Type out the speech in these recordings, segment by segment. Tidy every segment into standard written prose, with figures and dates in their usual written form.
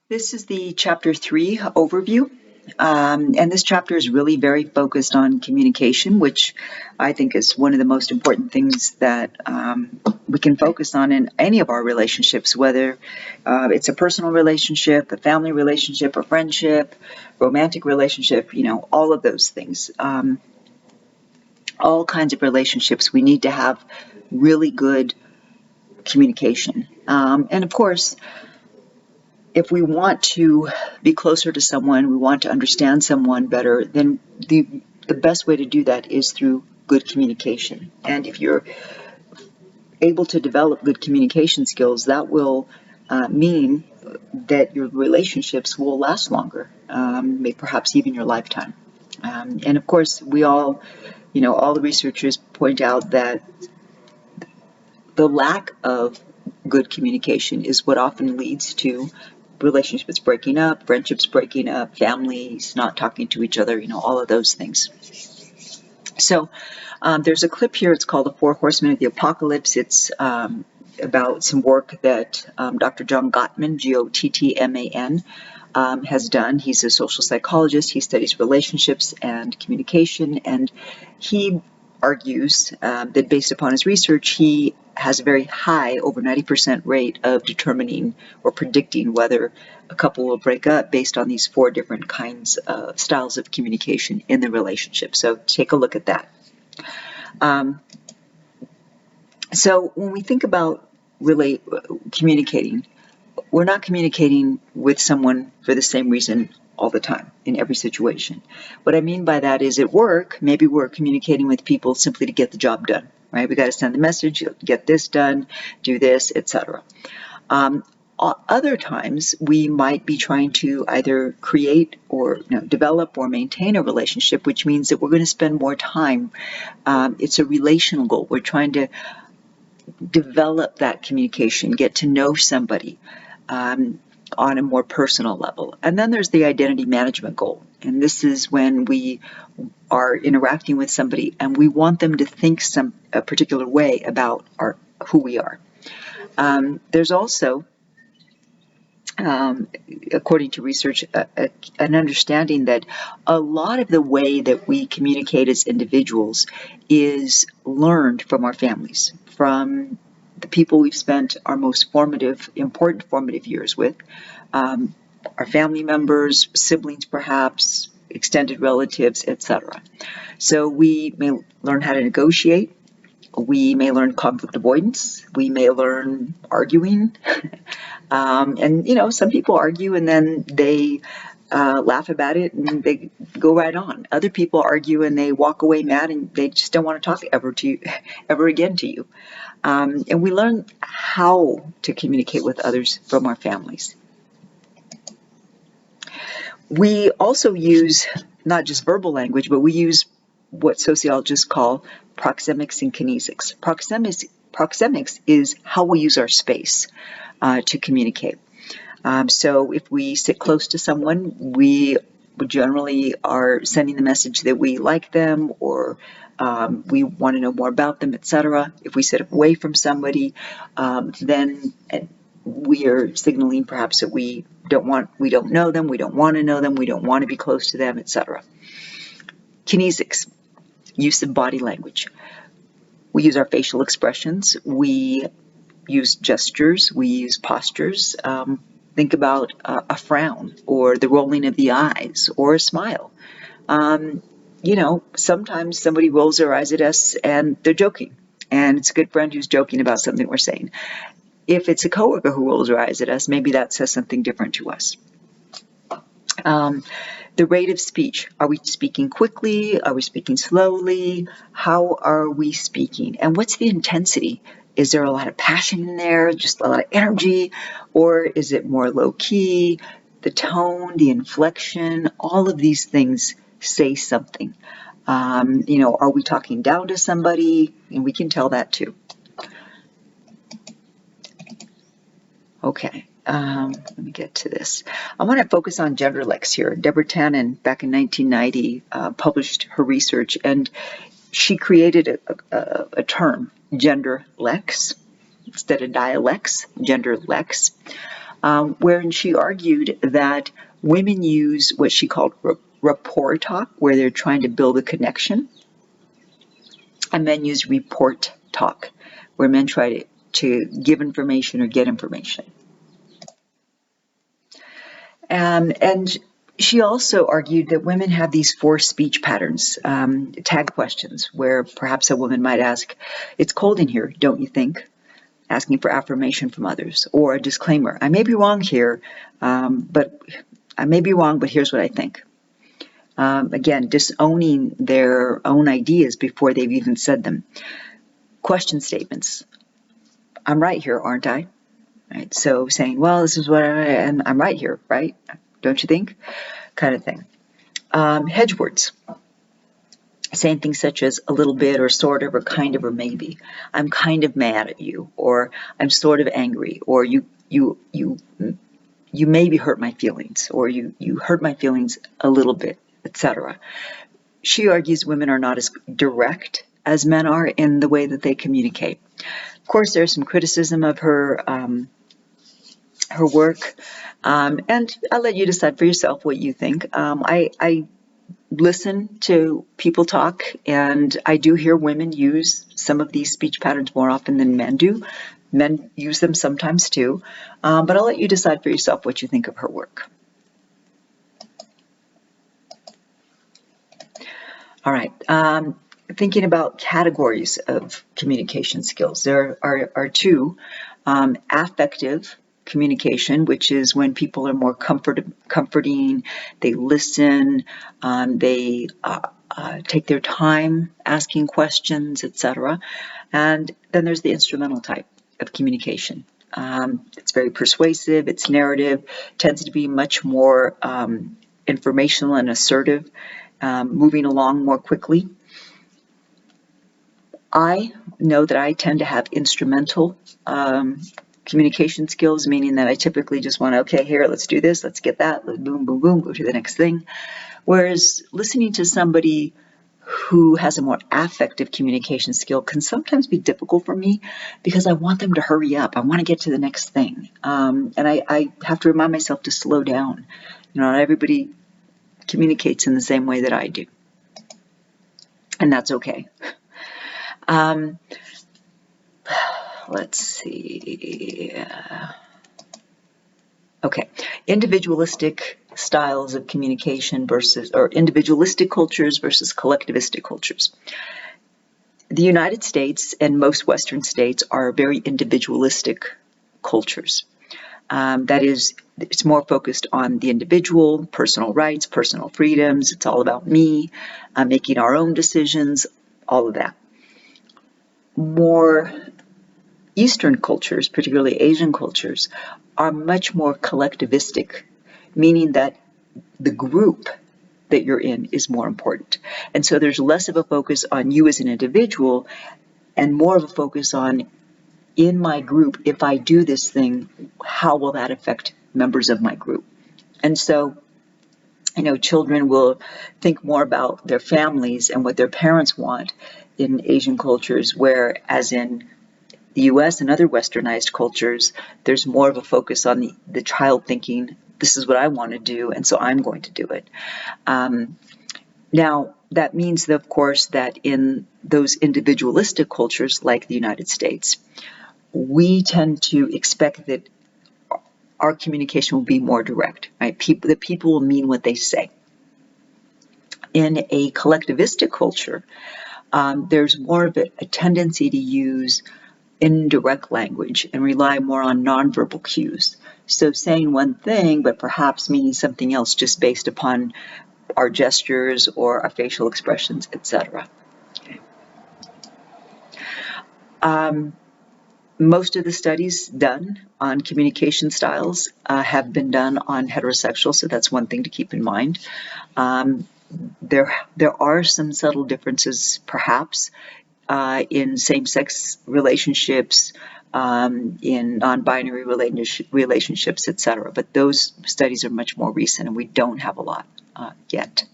This is the Chapter 3 overview, and this chapter is really very focused on communication, which I think is one of the most important things that we can focus on in any of our relationships, whether it's a personal relationship, a family relationship, a friendship, romantic relationship, all of those things. All kinds of relationships, we need to have really good communication. And of course, if we want to be closer to someone, we want to understand someone better, then the best way to do that is through good communication. And if you're able to develop good communication skills, that will mean that your relationships will last longer, perhaps even your lifetime. And of course, we all, all the researchers point out that the lack of good communication is what often leads to relationships breaking up, friendships breaking up, families not talking to each other, all of those things. So there's a clip here. It's called The Four Horsemen of the Apocalypse. It's about some work that Dr. John Gottman, Gottman, has done. He's a social psychologist. He studies relationships and communication, and he argues that based upon his research, he has a very high, over 90% rate of determining or predicting whether a couple will break up based on these four different kinds of styles of communication in the relationship. So take a look at that. So when we think about communicating, we're not communicating with someone for the same reason all the time in every situation. What I mean by that is at work, maybe we're communicating with people simply to get the job done, right? We got to send the message, get this done, do this, etc. Other times, we might be trying to either create or develop or maintain a relationship, which means that we're going to spend more time. It's a relational goal. We're trying to develop that communication, get to know somebody on a more personal level. And then there's the identity management goal. And this is when we are interacting with somebody and we want them to think a particular way about who we are. There's also, according to research, an understanding that a lot of the way that we communicate as individuals is learned from our families, from the people we've spent our most important formative years with, our family members, siblings perhaps, extended relatives, etc. So we may learn how to negotiate. We may learn conflict avoidance. We may learn arguing. And, some people argue and then they laugh about it and they go right on. Other people argue and they walk away mad and they just don't want to talk ever again to you. And we learn how to communicate with others from our families. We also use not just verbal language, but we use what sociologists call proxemics and kinesics. Proxemics is how we use our space to communicate. So if we sit close to someone, we generally are sending the message that we like them or we want to know more about them, etc. If we sit away from somebody, then we are signaling perhaps that we don't know them, we don't want to know them, we don't want to be close to them, etc. Kinesics, use of body language. We use our facial expressions, we use gestures, we use postures. Think about a frown or the rolling of the eyes or a smile. Sometimes somebody rolls their eyes at us and they're joking, and it's a good friend who's joking about something we're saying. If it's a coworker who rolls their eyes at us, maybe that says something different to us. The rate of speech. Are we speaking quickly? Are we speaking slowly? How are we speaking? And what's the intensity? Is there a lot of passion in there, just a lot of energy? Or is it more low-key? The tone, the inflection, all of these things say something. Are we talking down to somebody? And we can tell that too. Okay, let me get to this. I want to focus on genderlex here. Deborah Tannen, back in 1990, published her research, and she created a term, genderlex, instead of dialects, genderlex. wherein she argued that women use what she called rapport talk, where they're trying to build a connection, and men use report talk, where men try to give information or get information. And she also argued that women have these 4 speech patterns, tag questions, where perhaps a woman might ask, "It's cold in here, don't you think?" Asking for affirmation from others, or a disclaimer, "I may be wrong here, but here's what I think." Again, disowning their own ideas before they've even said them. Question statements. "I'm right here, aren't I?" Right? So saying, "Well, this is what I'm right here, right? Don't you think?" Kind of thing. Hedge words. Saying things such as "a little bit" or "sort of" or "kind of" or "maybe." "I'm kind of mad at you," or "I'm sort of angry," or you maybe hurt my feelings, or you hurt my feelings a little bit, etc. She argues women are not as direct as men are in the way that they communicate. Of course, there's some criticism of her work, and I'll let you decide for yourself what you think. I listen to people talk, and I do hear women use some of these speech patterns more often than men do. Men use them sometimes too, but I'll let you decide for yourself what you think of her work. All right, thinking about categories of communication skills, there are 2. Affective communication, which is when people are more comforting, they listen, they take their time asking questions, etc. And then there's the instrumental type of communication. It's very persuasive, it's narrative, tends to be much more informational and assertive, moving along more quickly. I know that I tend to have instrumental communication skills, meaning that I typically just want to, okay, here, let's do this, let's get that, let's boom, boom, boom, go to the next thing. Whereas listening to somebody who has a more affective communication skill can sometimes be difficult for me because I want them to hurry up. I want to get to the next thing. And I have to remind myself to slow down. Not everybody communicates in the same way that I do. And that's okay. Let's see. Okay, individualistic styles of communication or individualistic cultures versus collectivistic cultures. The United States and most Western states are very individualistic cultures. That is, it's more focused on the individual, personal rights, personal freedoms. It's all about me, making our own decisions, all of that. More Eastern cultures, particularly Asian cultures, are much more collectivistic, meaning that the group that you're in is more important. And so there's less of a focus on you as an individual and more of a focus on, in my group, if I do this thing, how will that affect members of my group? And so, children will think more about their families and what their parents want in Asian cultures, whereas in the US and other westernized cultures, there's more of a focus on the child thinking, this is what I want to do, and so I'm going to do it. Now, that means, of course, that in those individualistic cultures like the United States, we tend to expect that our communication will be more direct, right? That people will mean what they say. In a collectivistic culture, there's more of a tendency to use indirect language and rely more on nonverbal cues. So saying one thing, but perhaps meaning something else just based upon our gestures or our facial expressions, etc. Okay. Most of the studies done on communication styles have been done on heterosexuals, so that's one thing to keep in mind. There are some subtle differences, perhaps, in same-sex relationships, in non-binary relationships, etc. But those studies are much more recent, and we don't have a lot yet.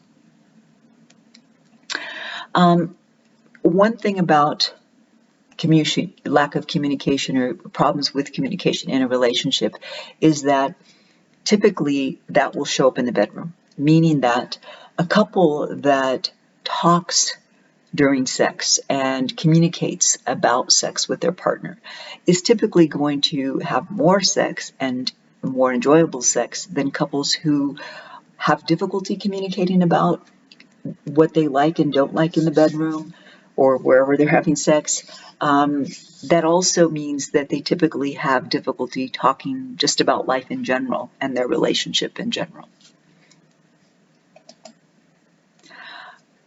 One thing about lack of communication or problems with communication in a relationship is that typically that will show up in the bedroom, meaning that a couple that talks during sex and communicates about sex with their partner is typically going to have more sex and more enjoyable sex than couples who have difficulty communicating about what they like and don't like in the bedroom or wherever they're having sex. That also means that they typically have difficulty talking just about life in general and their relationship in general.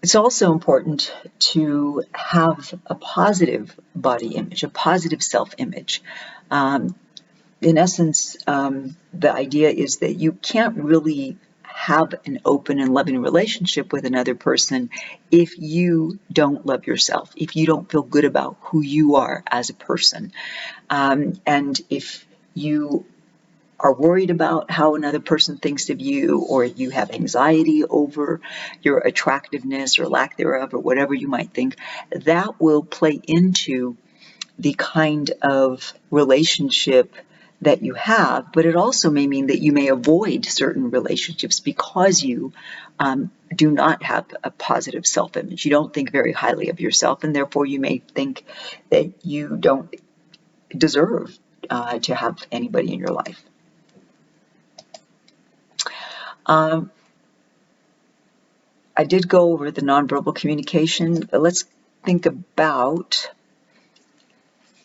It's also important to have a positive body image, a positive self-image. In essence, the idea is that you can't really have an open and loving relationship with another person if you don't love yourself, if you don't feel good about who you are as a person. And if you are worried about how another person thinks of you, or you have anxiety over your attractiveness or lack thereof, or whatever you might think, that will play into the kind of relationship that you have, but it also may mean that you may avoid certain relationships because you do not have a positive self-image. You don't think very highly of yourself, and therefore you may think that you don't deserve to have anybody in your life. I did go over the nonverbal communication. Let's think about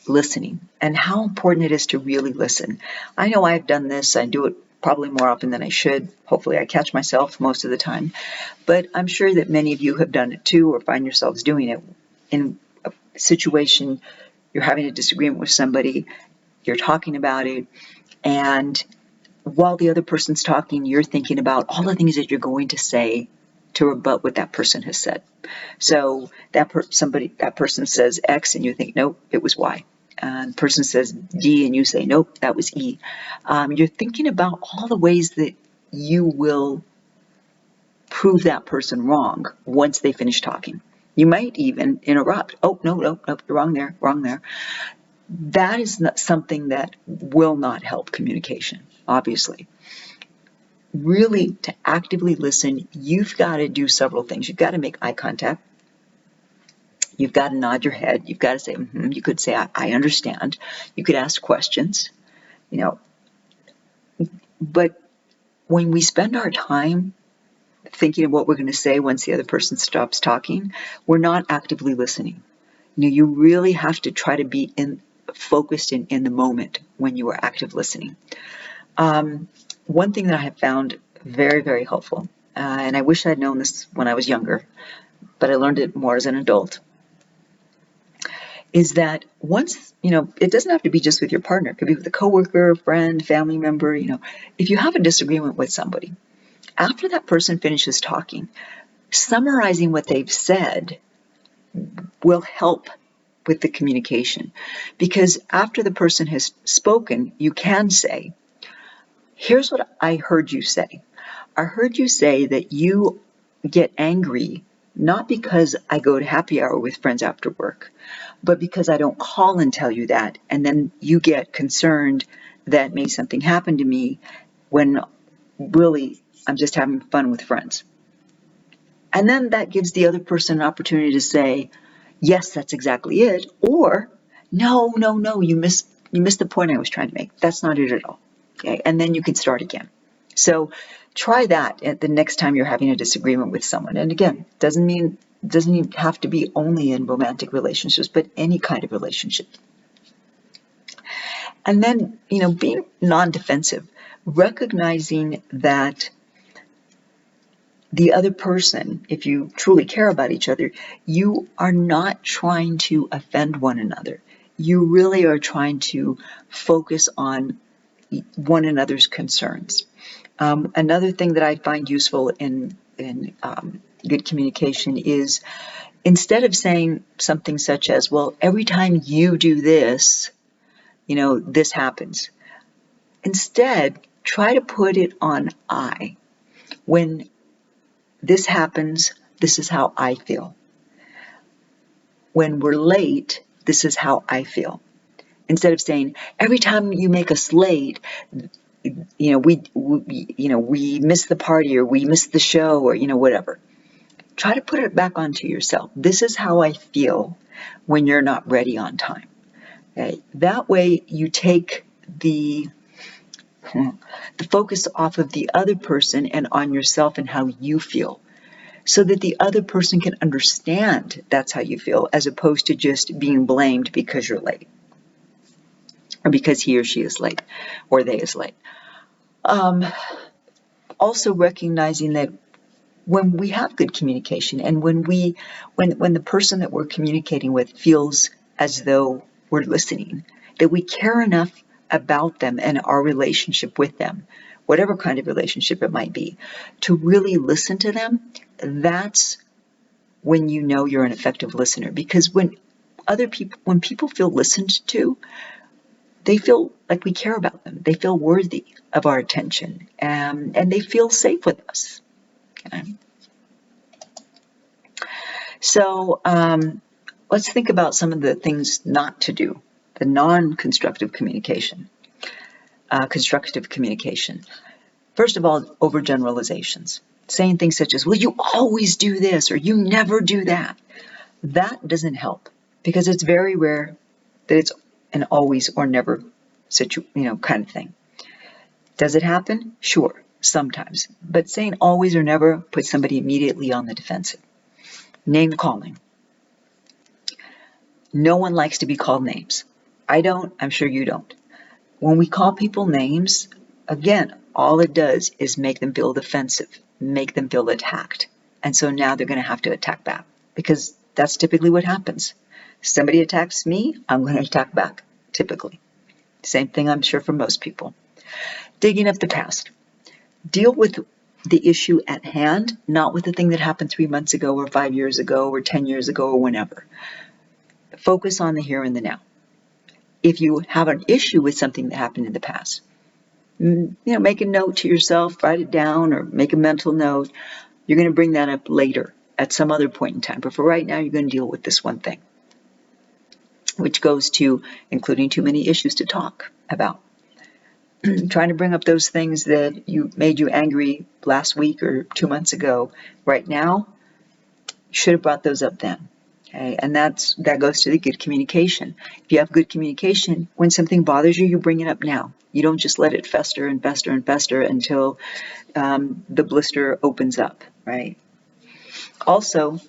listening and how important it is to really listen. I know I've done this. I do it probably more often than I should. Hopefully I catch myself most of the time. But I'm sure that many of you have done it too, or find yourselves doing it in a situation. You're having a disagreement with somebody, you're talking about it, and while the other person's talking, you're thinking about all the things that you're going to say to rebut what that person has said. So that person says X, and you think, nope, it was Y. And the person says D, and you say, nope, that was E. You're thinking about all the ways that you will prove that person wrong once they finish talking. You might even interrupt. Oh, no, you're wrong there, wrong there. That is not something that will not help communication, obviously. Really, to actively listen, you've got to do several things. You've got to make eye contact. You've got to nod your head. You've got to say, mm-hmm. You could say, I understand. You could ask questions, But when we spend our time thinking of what we're going to say once the other person stops talking, we're not actively listening. You really have to try to be focused in the moment when you are active listening. One thing that I have found very, very helpful, and I wish I'd known this when I was younger, but I learned it more as an adult, is that once, it doesn't have to be just with your partner. It could be with a coworker, friend, family member. If you have a disagreement with somebody, after that person finishes talking, summarizing what they've said will help with the communication. Because after the person has spoken, you can say, here's what I heard you say. I heard you say that you get angry not because I go to happy hour with friends after work, but because I don't call and tell you that, and then you get concerned that maybe something happened to me when really I'm just having fun with friends. And then that gives the other person an opportunity to say, yes, that's exactly it, or no, you missed the point I was trying to make. That's not it at all. Okay, and then you can start again. So try that at the next time you're having a disagreement with someone. And again, doesn't even have to be only in romantic relationships, but any kind of relationship. And then, being non-defensive, recognizing that the other person, if you truly care about each other, you are not trying to offend one another. You really are trying to focus on one another's concerns. Another thing that I find useful in good communication is, instead of saying something such as, well, every time you do this, this happens. Instead, try to put it on I. When this happens, this is how I feel. When we're late, this is how I feel. Instead of saying, every time you make us late, we miss the party, or we miss the show, or, whatever. Try to put it back onto yourself. This is how I feel when you're not ready on time. Okay? That way you take the focus off of the other person and on yourself and how you feel, so that the other person can understand that's how you feel, as opposed to just being blamed because you're late, or because he or she is late, or they is late. Also recognizing that when we have good communication, and when the person that we're communicating with feels as though we're listening, that we care enough about them and our relationship with them, whatever kind of relationship it might be, to really listen to them, that's when you know you're an effective listener. Because when people feel listened to, they feel like we care about them. They feel worthy of our attention, and they feel safe with us. Okay? So let's think about some of the things not to do, the non-constructive communication. Constructive communication. First of all, overgeneralizations. Saying things such as, well, you always do this, or you never do that. That doesn't help, because it's very rare that it's an always or never kind of thing. Does it happen? Sure, sometimes. But saying always or never puts somebody immediately on the defensive. Name calling. No one likes to be called names. I don't, I'm sure you don't. When we call people names, again, all it does is make them feel defensive, make them feel attacked. And so now they're going to have to attack back, because that's typically what happens. Somebody attacks me, I'm going to attack back, typically. Same thing, I'm sure, for most people. Digging up the past. Deal with the issue at hand, not with the thing that happened 3 months ago, or 5 years ago, or 10 years ago, or whenever. Focus on the here and the now. If you have an issue with something that happened in the past, make a note to yourself, write it down, or make a mental note. You're going to bring that up later at some other point in time. But for right now, you're going to deal with this one thing, which goes to including too many issues to talk about. Trying to bring up those things that made you angry last week or 2 months ago. Right now, you should have brought those up then. Okay? And that goes to the good communication. If you have good communication, when something bothers you, you bring it up now. You don't just let it fester and fester and fester until the blister opens up, right? Also,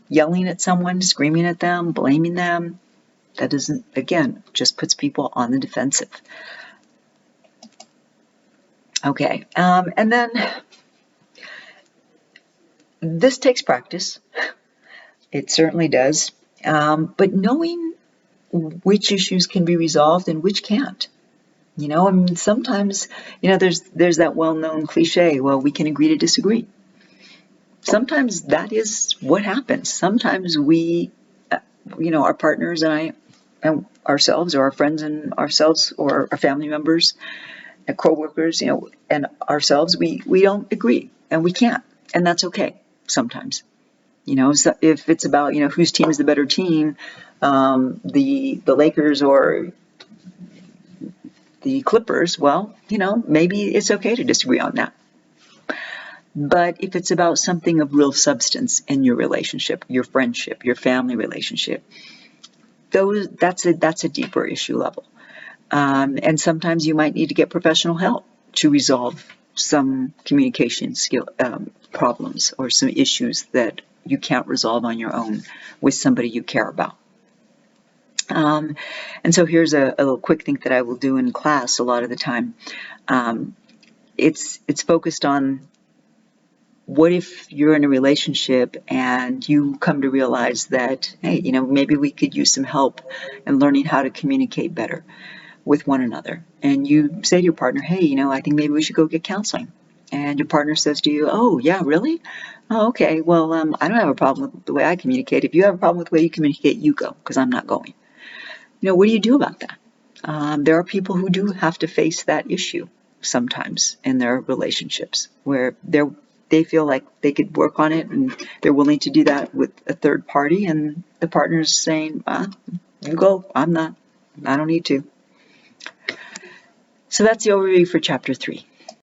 yelling at someone, screaming at them, blaming them, that doesn't, again, just puts people on the defensive. Okay, and then this takes practice. It certainly does. But knowing which issues can be resolved and which can't. Sometimes, there's that well-known cliche, well, we can agree to disagree. Sometimes that is what happens. Sometimes we, our partners and ourselves, or our friends and ourselves, or our family members, and co-workers, and ourselves, we don't agree, and we can't, and that's okay sometimes. So if it's about, whose team is the better team, the Lakers or the Clippers, well, maybe it's okay to disagree on that. But if it's about something of real substance in your relationship, your friendship, your family relationship, that's a deeper issue level. And sometimes you might need to get professional help to resolve some communication skill problems, or some issues that you can't resolve on your own with somebody you care about. And so here's a little quick thing that I will do in class a lot of the time. It's focused on, what if you're in a relationship and you come to realize that, hey, maybe we could use some help in learning how to communicate better with one another. And you say to your partner, hey, I think maybe we should go get counseling. And your partner says to you, oh, yeah, really? Oh, okay, well, I don't have a problem with the way I communicate. If you have a problem with the way you communicate, you go, because I'm not going. What do you do about that? There are people who do have to face that issue sometimes in their relationships, where they feel like they could work on it and they're willing to do that with a third party, and the partner's saying, you go, I don't need to. So that's the overview for chapter 3.